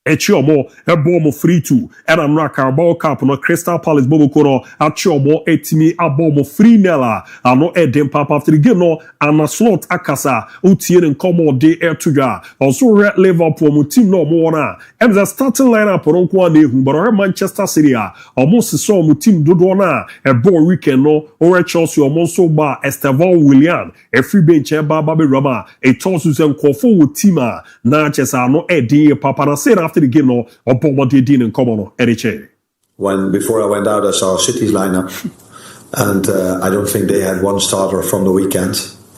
Echiomo ebomo 3-2 and I'm not Carabao Cup no Crystal Palace bobo kono achiomo etimi abomo 3-0 ano edem papa after the game no Anna Slot akasa utie nkomo de etuga also red Liverpool mu team no mo na em the starting lineup no kwa na ehu but Manchester City almost so mu team dodo na ebo weekend no or Chelsea almost so ba Estevan Willian a free bench e ba be rama e tosu se nkofo wo team na chesa no edi papa na say after the game no obomode din in common no eriche. When before I went out I saw City's lineup and I don't think they had one starter from the weekend,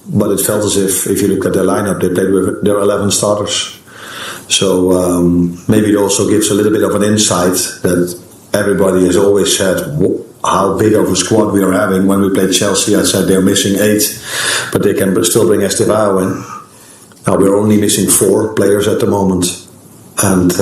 but it felt as if you look at their lineup they played with their 11 starters, so maybe it also gives a little bit of an insight that everybody has always said how big of a squad we are having. When we played Chelsea I said they're missing 8 but they can still bring Estevao in. Now we're only missing 4 players at the moment. And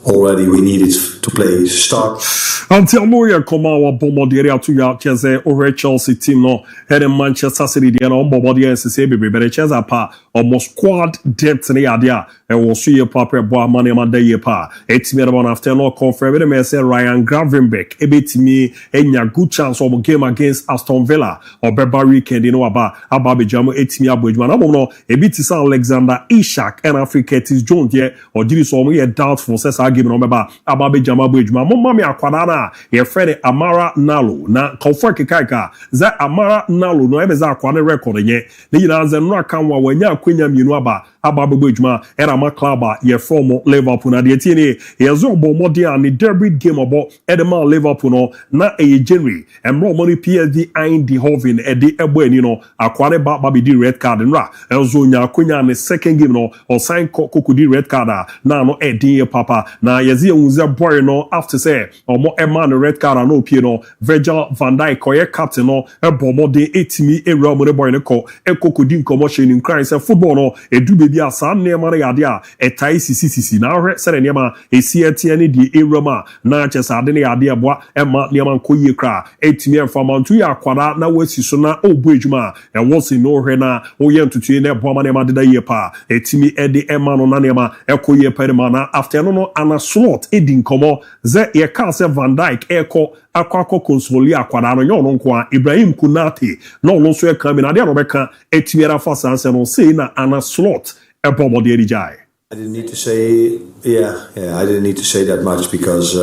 already we needed to play start. Until Moya Koma Bomodere to ya Chese or Chelsea team no head in Manchester City the on Bomodere SCB but Chesa pa almost squad depth in the idea and will see a papa boy money man day pa. It's me about after no confirm with me say Ryan Gravenberch a bit me a good chance of a game against Aston Villa or Beba weekend you know about Jamo it's me abujman no a bit is Alexander Isak and Africatis Jones here or did so me a doubtful says I give no about Jamo abujman mama akwadana your friend Amara Nalo na confirm kikaika za Amara Nalo no ebe za akwane record nye ne yina ze no aka wa wanya akwenya mienu aba ababejuma era ma club ye form Liverpool na de tie ye zo bomode an derby game obo edema Liverpool no na e January emro money PSG ein di Hoven e de ebo ani no akwane ba be di red card nra enzo nya akwenya ne second game no o sign kokodi red card na no e din papa na ye ze unze boy no after say omo ema no red card no pie no Virgil van Dijk koye captain no e bomode etimi e real money boy ne ko e kokodi commotion in cry say football no e du be bia sa nema na yade a etai sisi na hwe sere nema esi etie ne di eroma na chesa ade ne yade eboa ema nema nkoye kra etimi enfamantu ya kwada na wasi so na obu ejuma e wosi no hwe na oye ntutu ne eboa ma nema deda ye pa etimi ede ema no na nema ekoye pa ma na after no Anna Slot edin komo no ze ye ka se Van Dijk eko akwa consoli akwada no yo no nko a Ibrahim Konate no no so e kan bi na de no be kan etimiera fa sanse no sei na ana slot e bomo de rijai. I didn't need to say I didn't need to say that much because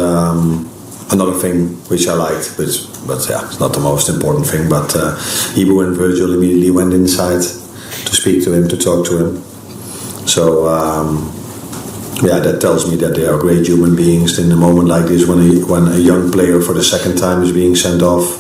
another thing which I liked, but yeah, it's not the most important thing. But ABOU and Virgil immediately went inside to speak to him, to talk to him. So that tells me that they are great human beings. In a moment like this, when a young player for the second time is being sent off,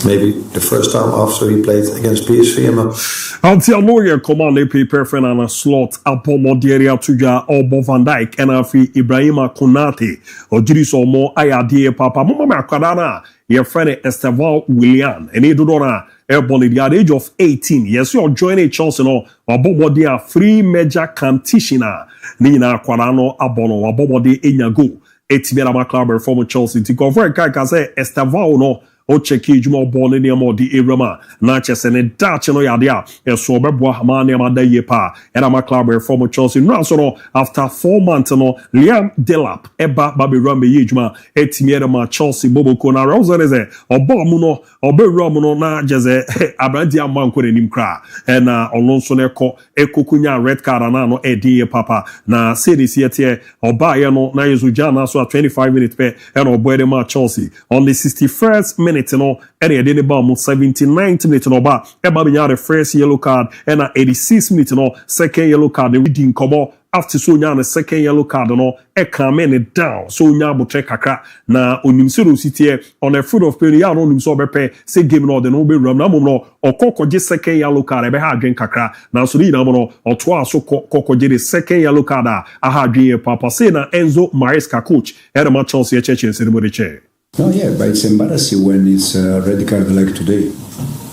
maybe the first time after he played against PSV. Until lawyer command a paper friend and a slot upon Moderia Tuja or Van Dijk and Afi Ibrahima Konate or Juris or more Ayadie Papa Mama Kadana, your friend Esteval William, and Edona Airborne at the age of 18. Yes, you're joining Chelsea or Bobodia free major competitioner. Nina Quadano Abono or Bobodi Inyago. Etibera club from Chelsea to go for a guy say Esteval no. O cheki juma ball ni mo di erama na chese ne dache no yadea e so bebo ma ne amada yepa era ma club from Chelsea no so no after 4 months no Liam Delap eba babe rambe yejuma etimi era ma Chelsea bobo ko na rozo ze obo mu no oberu mu no na jeze abrandi amanko nim kra na ono so ne ko ekokunya red card na no edi papa na series yete oba ye no na yezu jana so 25 minutes pe and obo ede ma Chelsea on the 61st minute no and he didn't bomb 79th minute no ba eba be the first yellow card and 86 minute no second yellow card we didn't come after so nya the second yellow card no e can it down so nya botre kakra na onimsero sitie on a foot of play ya no onimso bepe say game no the no be ram na mom no okokoje second yellow card e be ha adwen kakra na so ni na mo no oto aso kokoje the second yellow card a ha adwen papa say na Enzo Maresca coach e ma Chelsea e cheche ceremony chair. No, yeah, but it's embarrassing when it's a red card like today.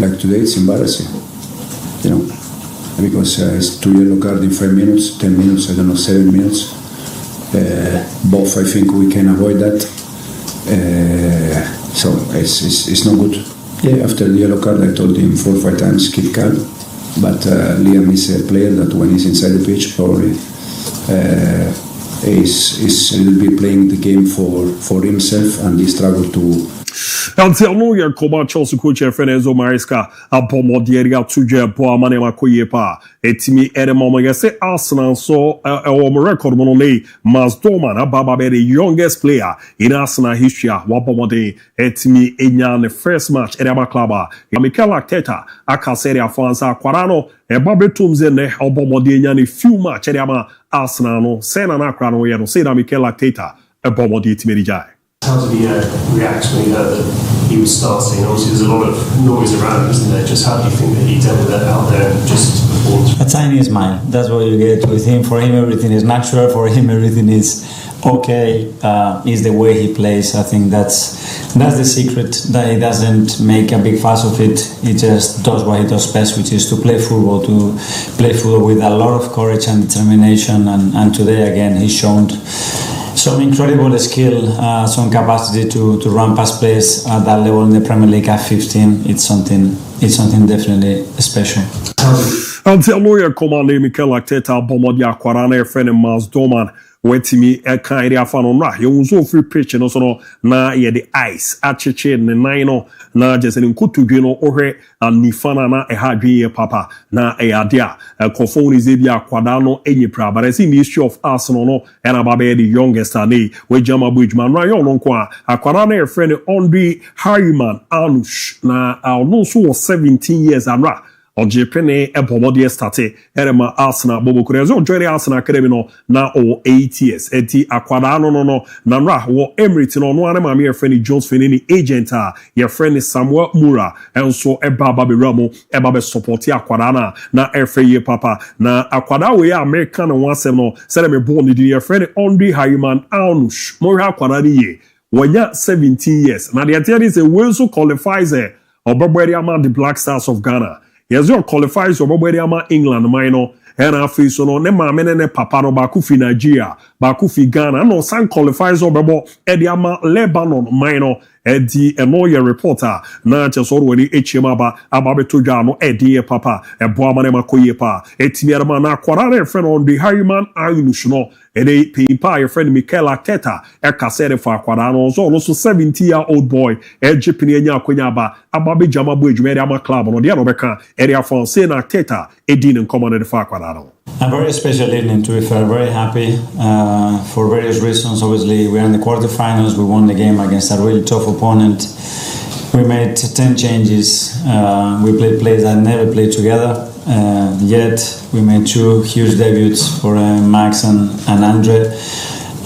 Like today, it's embarrassing, you know, because it's 2 yellow cards in 5 minutes, 10 minutes, I don't know, 7 minutes. Both, I think we can avoid that. So it's not good. Yeah, after the yellow card, I told him 4 or 5 times, keep calm. But Liam is a player that when he's inside the pitch, probably is a little bit playing the game for himself, and he struggled to. Until no year, Chelsea coach Enzo Maresca, Abomo Dieria Tuja, Boamane Makoyepa, Etimi Edemoma, say Arsenal, so our record monole, Masdoman, Ababa, the youngest player in Arsenal history, Wapomode, Etimi Enyan, the first match, Edema Klaba, Mikel Arteta, Akaseria Fansa, Quarano, and Babe Tumzene, Obomode Enyan, a few match, Edema Arsenal, no, Sena Nakrano, say that Mikel Arteta, Abomode Timerijai. How did he react when he heard that he was starting? Obviously, there's a lot of noise around, isn't there? Just how do you think that he dealt with that out there and just performed? A tiny smile. That's what you get with him. For him, everything is natural. For him, everything is okay. Is the way he plays. I think that's the secret. That he doesn't make a big fuss of it. He just does what he does best, which is to play football with a lot of courage and determination. And today, again, he's shown some incredible skill, some capacity to run past players at that level in the Premier League at 15. It's something definitely special. Until lawyer command Mikel Arteta, Bomodia Quarana, friend and Mars Doman, wetimi eka area fano na you so free pitch no so no na ye the ice acheche ne nine no na just in kutudwe no ohwe anifana na ehadwe papa na eyadea kofon is ebia kwada no enyipra but I see the history of Arsenal no and ababe the youngest ane we jama bujman na yo no kwa akwada na friend Andre Harriman Anush na no so was 17 years amra Ojepene Ebomodi starte Erema Arsenal Bobo Kurezo join Arsenal Academy no na o 8 years eti akwada no na ra wo Emirates no ane ma me friend Jones Fenini agent your friend Samuel Mura and so ebaba be ramo ebabe support akwada na efe papa na akwada we American one seven no say me born the your friend Andre Harriman Anush mo akwada ye wanya 17 years na the idea is a well so qualifies obabweri ama the Black Stars of Ghana. Yes, you qualifies or ama England minor and after so no ne mama ne papa no bakufi Nigeria bakufi Ghana no san qualifies or babo ediama Lebanon minor edi eno ye reporter na che so woni echiem aba beto dwa no edi papa ebo amane makoye pa etimi arama na akwara na friend on the Harriman Irish no ene pimpa your friend Mikel Arteta kasere for akwara no so 70-year-old boy ejipini enya akwanya aba be jama bo edwumere ama club no de no beka area for say na Arteta edin nkomo for akwara no. A very special evening, to be fair. Very happy for various reasons. Obviously, we're in the quarterfinals. We won the game against a really tough opponent. We made 10 changes. We played players that never played together. Yet we made 2 huge debuts for Max and Andre.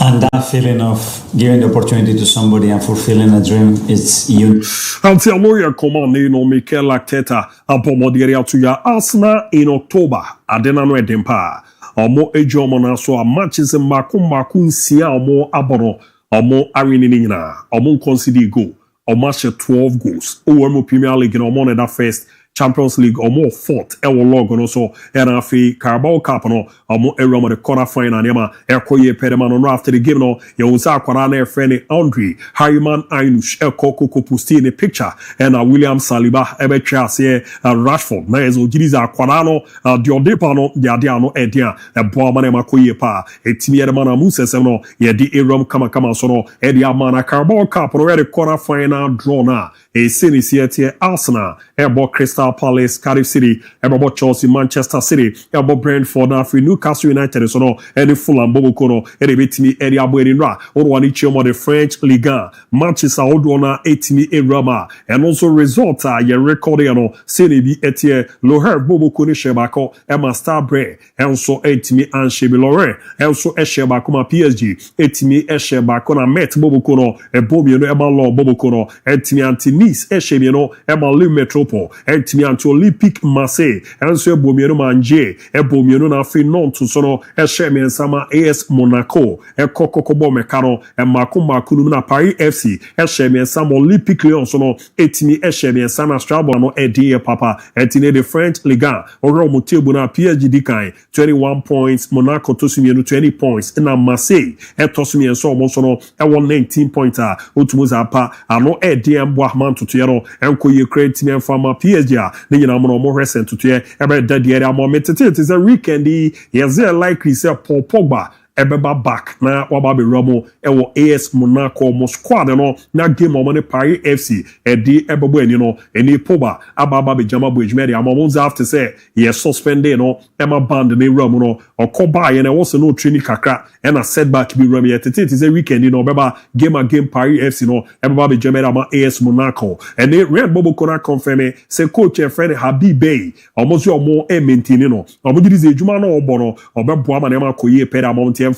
And that feeling of giving the opportunity to somebody and fulfilling a dream, it's unique. Until lawyer command, Mikel Arteta, Apomodiria to your Arsenal in October. Adena no edempa. Omo ejo mona so a matches in makum sia omo abono. Omo arini nina. Omo consider go. Omo 12 goals. Omo Premier League no omo that first Champions League omo 4th ewo log no so era fi Carabao Cup no omo eroma the quarter final nema ekoye pedema no after the game no ye unsa akwara na friend Andre Harriman Irish ekoko posti in the picture and William Saliba ebetwa ase Rashford na ezo giriza akwara no the odepa no the ade no edia ebo amane makoye pa etimi erema na musese no ye di erom kama so no edi amana Carabao Cup no the quarter final draw na e senisiete Arsenal ebo Crystal Palace, Cardiff City, ebo Chelsea, Manchester City, ebo Brentford, Afri, Newcastle United, so no, any Fulham, Bobo Kono, any betimi, any Abuenra, or one each of the French Ligue 1, Manchester, Odwana, etimi, Rama, and also result, ye record, Senebi, etie, Loher, Bobo Kono, Shebako, Emma Starbre, and so etimi, and Shebi Lorraine, and so Eshebakoma PSG, etimi, Eshebakona, Met, Bobo Kono, and Bobiano, Emma Law, Bobo Kono, etimi, Antinis, Eshebino, Emma Lim Metropole, etimi, anti Olympic Marseille and so Bomiano Manje Bomiano na fi non to sono Eshemi Sama AS Monaco Kokobo Mekano and Makunu na Paris FC Eshemi Sama Olympic Lyon sono etimi Eshemi Sama Strabo no Edie Papa etine the French Ligue 1 oro motebu na PSG dikai 21 points Monaco to sumienu 20 points na Marseille etosumien so mo sono 19 points utumuza pa ano Edie Mbwahman to yero enkoye create me fama PSG ni nyina mo mo recent to ye ebe daddy area mo metete it is a weekend yes likely say Paul Pogba ebeba back na wababe romo ewo AS Monaco mo squad no na game o money Paris FC edi ebebo eni no eni Pogba ababa be jama bo ejmeri amonza after say ye suspended no ema band ne romo no okoba ye na was no training kakra and a setback be romo yet it is a weekend no beba game Paris FC no ebeba be jama ama AS Monaco and the Red Bobo Kona confirm say coach e friend Habib Bey almost your more maintain no omoji ze ejuma no obono obebo ama na ema koye peda mount and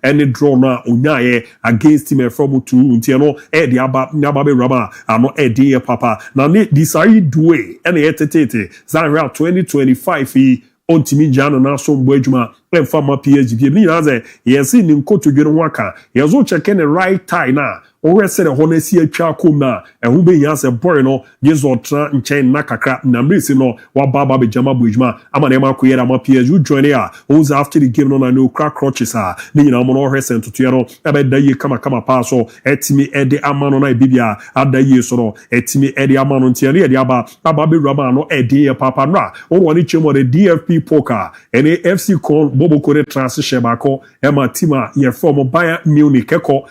any draw na unyaye against him from to untiano edi aba be rama ano edi papa na ne disai duwe ene etetete zanra 2025 ontimi jano na so mbo adwuma emfama PSG ni naze yesi ni nkoto dwere waka yezo cheke ne right tie na o se ho na si atwa kom na ehu be yanse boy no yezo tra nchen na kakra na mrisi no wa baba be jama bojuma ama na ma koyera ma PSG join ya o after the game no na no crack crutches ni na mo no hwese ntoto no ebe da yi kama pa so etimi ede amano na bibia adayi so no etimi ede amano ntia ne ede aba be rama no ede papa nra o woni chemo the DFP poker ene FC con Bobo Kore transition bako ema tima ye form Bayern Munich eko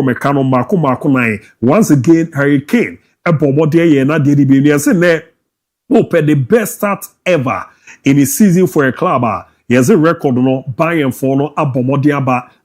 mekano mako nai once again Hurricane ebobo ye na de bi say ne open the best start ever in a season for a club yes a record no Bayern for no abomode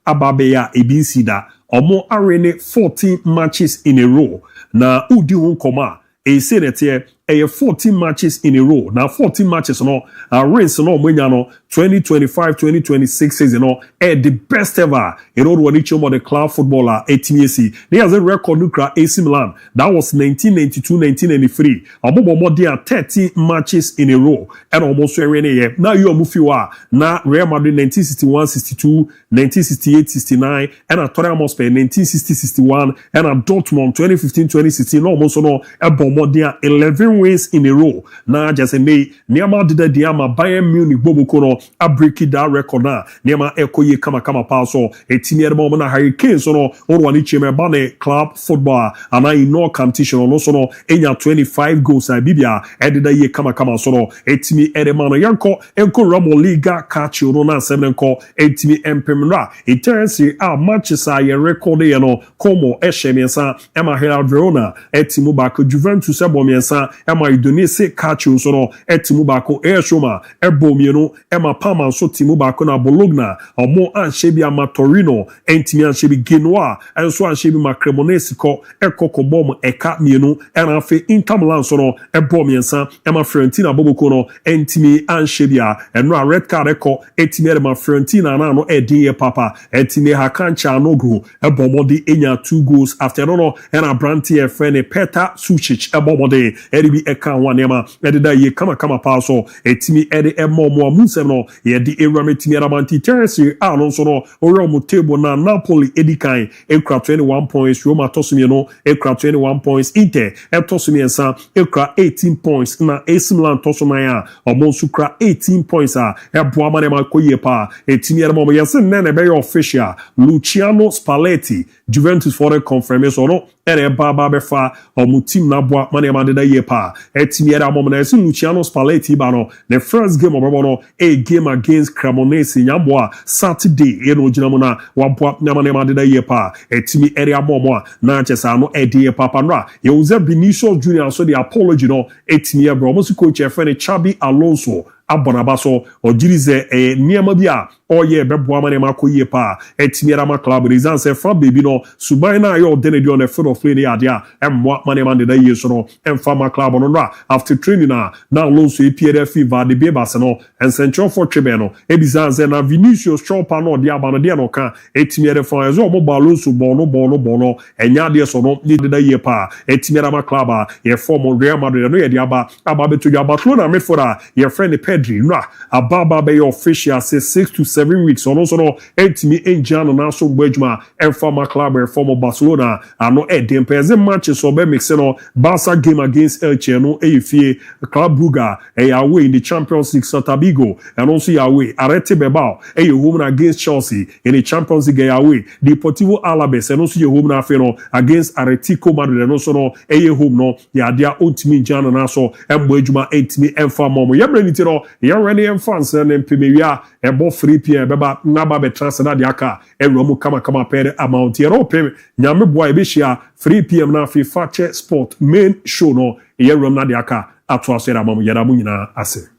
ababe ya ebisida omo arene 14 matches in a row na udi won koma e say that 14 matches in a row. Now 14 matches no race no mwenya no 2025-2026 season no the best ever in all one each of the club footballer ATMC. They has a record nukra AC Milan. That was 1992-1993. Abobo more than 30 matches in a row. And almost every now you mufiwa na Real Madrid 1961-62, 1968-69, and a Tottenham Hotspur 1960-61, and a Dortmund 2015-2016. Almost no a more than 11 wins in a row. Na just say Niama did the Diama Bayern Munich Bobo Kono a break it that record na Niama Ekoye Kama Paso a team at the moment Hurricanes on one each bane club football and I know competition on also no enya 25 goals na Bibia edida ye Kama so a team Edemano Yanko Enko Ramo Liga catch you na 7 ko a team Empemra it turns matches are your record no Como Eshemiensa Emma Herald Verona a team Bako Juventus Ebomiensa Emma Udinese catch you so no a team Bako Airshoma Ebomieno Emma Pama so team Bako na Bologna or more Anshebi Amatorino and team Anshebi Genoa and so Anshebi Macremonesi ko Ekoko Bom Eka Mienu and Afe Inter Milan so no Ebomiensa Emma Fiorentina Bobokono and team Anshebia and no red card eko etime Emma Fiorentina na no edie papa etime Hakancha Anogu Ebomodi enya 2 goals after no and Abranti Efene Peter Suchich Ebomode Edibi Eka Wanema edida ye Kama paso etime edi Emomo Musem no ye di Erame etime Ramanti Terence so no Oromo table na Napoli edikan ekra 21 points Roma tosumi no ekra 21 points Inter etosumi ensa ekra 18 points na AC Milan tosumaya Omonsukra 18 points eboa manema koye pa etime Eramo yesen nene be official Luciano Spalletti Juventus for the confirmation no ere baba befa omutim na boa manema de ye pa etime Eramo na yesen Luciano Spalletti ba no the first game of no a game against Cremonese nyamboa Saturday eno jinamuna waboa manema de ye pa etime Eramo na chesa no edie papa nra ye uze Vinicius Junior so the apology no etime Eramo musu coach efene Xabi Alonso Abonabaso or Jirize niema bia oye beboa manema koye pa etime Erama club results from baby no subaina yo denedi on the field of play adia emwa manema de ye so no emfama club no nra after training na Alonso EPRF va de bebas no and central for Tribeno ebizanze na Vinicius chopa no dia ba no dia no ka etime Erama ezo mo Alonso bono enya de so no de ye pa etime Erama club ye form Real Madrid no ye dia ba beto ya Barcelona midfielder ye friend Pedri ababa be official say 6 to 7 weeks on also no etimi enjano na so gbajuma former club former Barcelona ano edem peze matches so be mix no Barca game against Elche no efie Club Brugge away in the Champions League Celta Vigo and also away Arete Bilbao home against Chelsea in the Champions League away Deportivo Alaves and also home na no against Atletico Madrid and also no home no ya dia otimi enjano na so gbajuma etimi former yemreniti no yɛwɛne fans na mpemewia ɛbɔ 3 pm bɛba naba betrans na de aka ɛwuramu kama pɛre amount yɛrɛ opem nyame boa ɛbɛhyia 3 pm na afi Fakye sport main show no yɛwuramu na de aka ato aso yɛrɛ amamu yɛrɛ mu nyinaa ase